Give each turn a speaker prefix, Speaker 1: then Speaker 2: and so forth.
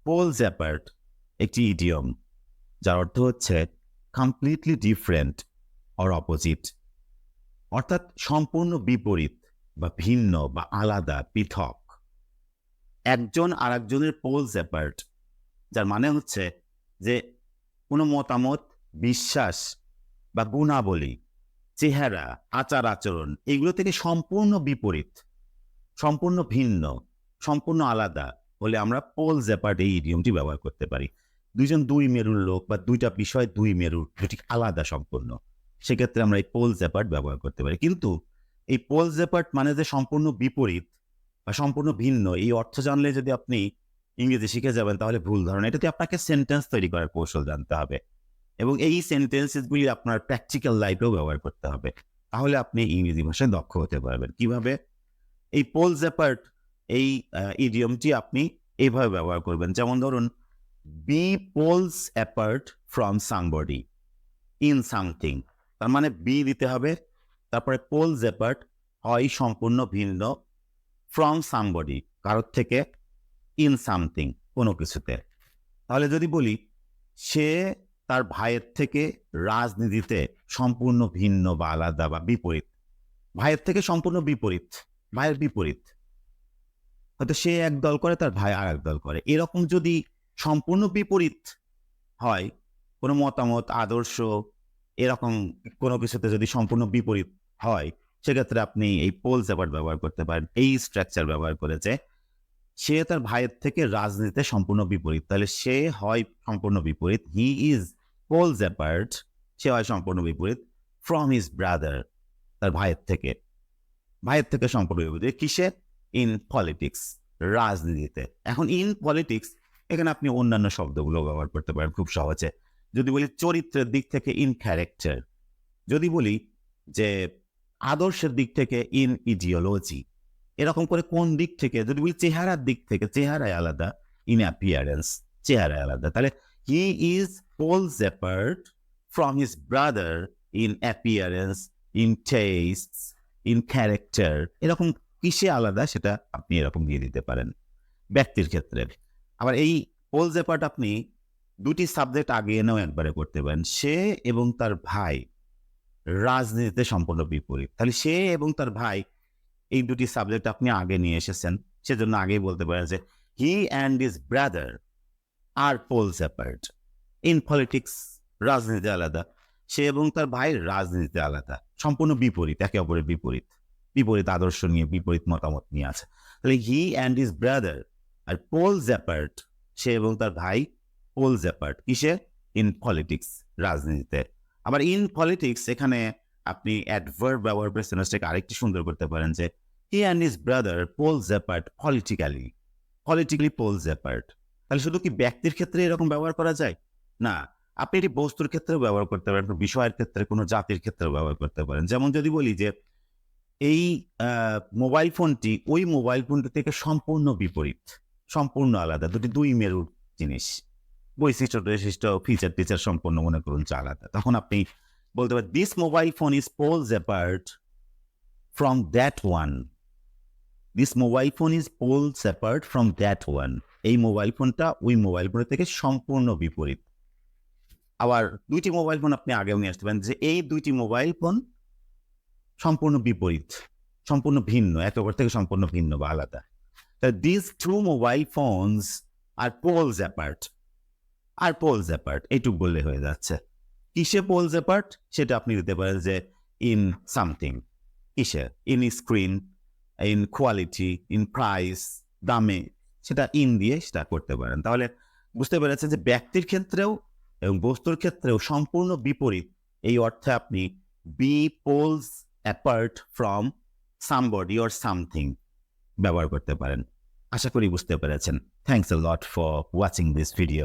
Speaker 1: Polls apart একটি idiom, যার অর্থ হচ্ছে কমপ্লিটলি ডিফারেন্ট অর অপোজিট, অর্থাৎ সম্পূর্ণ বিপরীত বা ভিন্ন বা আলাদা, পৃথক। একজন আরেকজনের পোলস অ্যাপার্ট, যার মানে হচ্ছে যে কোনো মতামত, বিশ্বাস বা গুণাবলী, চেহারা, আচার আচরণ এগুলো থেকে সম্পূর্ণ বিপরীত, সম্পূর্ণ ভিন্ন, সম্পূর্ণ আলাদা হলে আমরা পোলস অ্যাপার্ট এই ইডিয়মটি ব্যবহার করতে পারি। দুই মেরুর লোক বা দুইটা বিষয় দুই মেরুর, যেটি আলাদা সম্পূর্ণ, সেক্ষেত্রে আমরা এই পোলস অ্যাপার্ট ব্যবহার করতে পারি। কিন্তু এই পোলস অ্যাপার্ট মানে যে সম্পূর্ণ বিপরীত বা সম্পূর্ণ ভিন্ন, এই অর্থ জানলে যদি আপনি ইংরেজি শিখে যাবেন তাহলে ভুল ধারণা। এটাতে আপনাকে সেন্টেন্স তৈরি করার কৌশল জানতে হবে এবং এই সেন্টেন্সেসগুলি আপনার প্র্যাকটিক্যাল লাইফেও ব্যবহার করতে হবে, তাহলে আপনি ইংরেজি ভাষায় দক্ষ হতে পারবেন। কিভাবে? এই পোলস অ্যাপার্ট এই ইডিয়মটি আপনি এইভাবে ব্যবহার করবেন। যেমন ধরুন, be poles apart from somebody in something, তার মানে বি দিতে হবে, তারপরে পোলস অ্যাপার্ট হয় সম্পূর্ণ ভিন্ন, ফ্রম সামবডি কারোর থেকে, ইন সামথিং কোনো কিছুতে। তাহলে যদি বলি সে তার ভাইয়ের থেকে রাজনীতিতে সম্পূর্ণ ভিন্ন বা আলাদা বা বিপরীত, ভাইয়ের থেকে সম্পূর্ণ বিপরীত, ভাইয়ের বিপরীত, হয়তো সে এক দল করে, তার ভাই আর এক দল করে, এরকম যদি সম্পূর্ণ বিপরীত হয় কোনো মতামত, আদর্শ, এরকম কোনো কিছুতে যদি সম্পূর্ণ বিপরীত হয়, সেক্ষেত্রে আপনি এই পোলস অ্যাপার্ট ব্যবহার করতে পারেন। এই স্ট্রাকচার ব্যবহার করেছে, সে তার ভাইয়ের থেকে রাজনীতিতে সম্পূর্ণ বিপরীত, তাহলে সে হয় সম্পূর্ণ বিপরীত, হি ইজ পোলস অ্যাপার্ট, সে হয় সম্পূর্ণ বিপরীত, ফ্রম হিজ ব্রাদার, তার ভাইয়ের থেকে, ভাইয়ের থেকে সম্পূর্ণ বিপরীত। কিসে? ইন পলিটিক্স, রাজনীতিতে। এখন ইন পলিটিক্স, এখানে আপনি অন্যান্য শব্দগুলো ব্যবহার করতে পারেন খুব সহজে। যদি বলি চরিত্রের দিক থেকে, ইন ক্যারেক্টার। যদি বলি যে আদর্শের দিক থেকে, ইন ইডিওলজি। এরকম করে কোন দিক থেকে, যদি বলি চেহারার দিক থেকে, চেহারায় আলাদা, ইন অ্যাপিয়ারেন্স, চেহারায় আলাদা। তাহলে he is poles apart from his brother in appearance, in taste, in character. এরকম কিসে আলাদা সেটা আপনি এরকম দিয়ে দিতে পারেন ব্যক্তির ক্ষেত্রে। আবার এই পোলস অ্যাপার্ট আপনি দুটি সাবজেক্ট আগে এনেও একবারে করতে পারেন। সে এবং তার ভাই রাজনীতিতে সম্পূর্ণ বিপরীত, তাহলে সে এবং তার ভাই এই দুটি সাবজেক্ট আপনি আগে নিয়ে এসেছেন, সেজন্য আগেই বলতে পারেন যে he and his brother are poles apart in politics, রাজনীতি আলাদা, সে এবং তার ভাই রাজনীতিতে আলাদা, সম্পূর্ণ বিপরীত, একে অপরের বিপরীত, বিপরীত আদর্শ নিয়ে, বিপরীত মতামত নিয়ে আছে। তাহলে he and his brother are poles apart, সে এবং তার ভাই পোলস অ্যাপার্ট কিসে? ইন পলিটিক্স, রাজনীতিতে। আবার ইন পলিটিক্স এখানে আপনি অ্যাডভার্ব ব্যবহার করে সেন্টেন্সটাকে আরেকটু সুন্দর করতে পারেন যে he and his brother poles apart politically, politically poles apart. তাহলে শুধু কি ব্যক্তির ক্ষেত্রে এরকম ব্যবহার করা যায়? না, আপনি এটি বস্তুর ক্ষেত্রেও ব্যবহার করতে পারেন, বিষয়ের ক্ষেত্রে, কোনো জাতির ক্ষেত্রেও ব্যবহার করতে পারেন। যেমন যদি বলি যে এই মোবাইল ফোনটি ওই মোবাইল ফোনটি থেকে সম্পূর্ণ বিপরীত, সম্পূর্ণ আলাদা, দুই মেরুর জিনিস, বৈশিষ্ট্য ফিচার টিচার সম্পূর্ণ মনে করুন যে আলাদা, তখন আপনি বলতে পারেন this mobile phone is poles apart from that one, this mobile phone is poles apart from that one. এই মোবাইল ফোনটা ওই মোবাইল ফোনের থেকে সম্পূর্ণ বিপরীত। আবার দুইটি মোবাইল ফোন আপনি আগেও নিয়ে আসতে পারেন যে এই দুইটি মোবাইল ফোন সম্পূর্ণ বিপরীত, সম্পূর্ণ ভিন্ন, একে অপর থেকে সম্পূর্ণ ভিন্ন বা আলাদা। This two mobile phones are poles apart, are poles apart এইটুক বললে হয়ে যাচ্ছে। কিসে পোলস অ্যাপার্ট সেটা আপনি দিতে পারেন যে ইন সামথিং, কিসে? In screen, in quality, in price, দামে, সেটা ইন দিয়ে সেটা করতে পারেন। তাহলে বুঝতে পেরেছেন যে ব্যক্তির ক্ষেত্রেও এবং বস্তুর ক্ষেত্রেও সম্পূর্ণ বিপরীত, এই অর্থে আপনি be poles apart from somebody or something ব্যবহার করতে পারেন। আশা করি বুঝতে পেরেছেন। Thanks a lot for watching this video.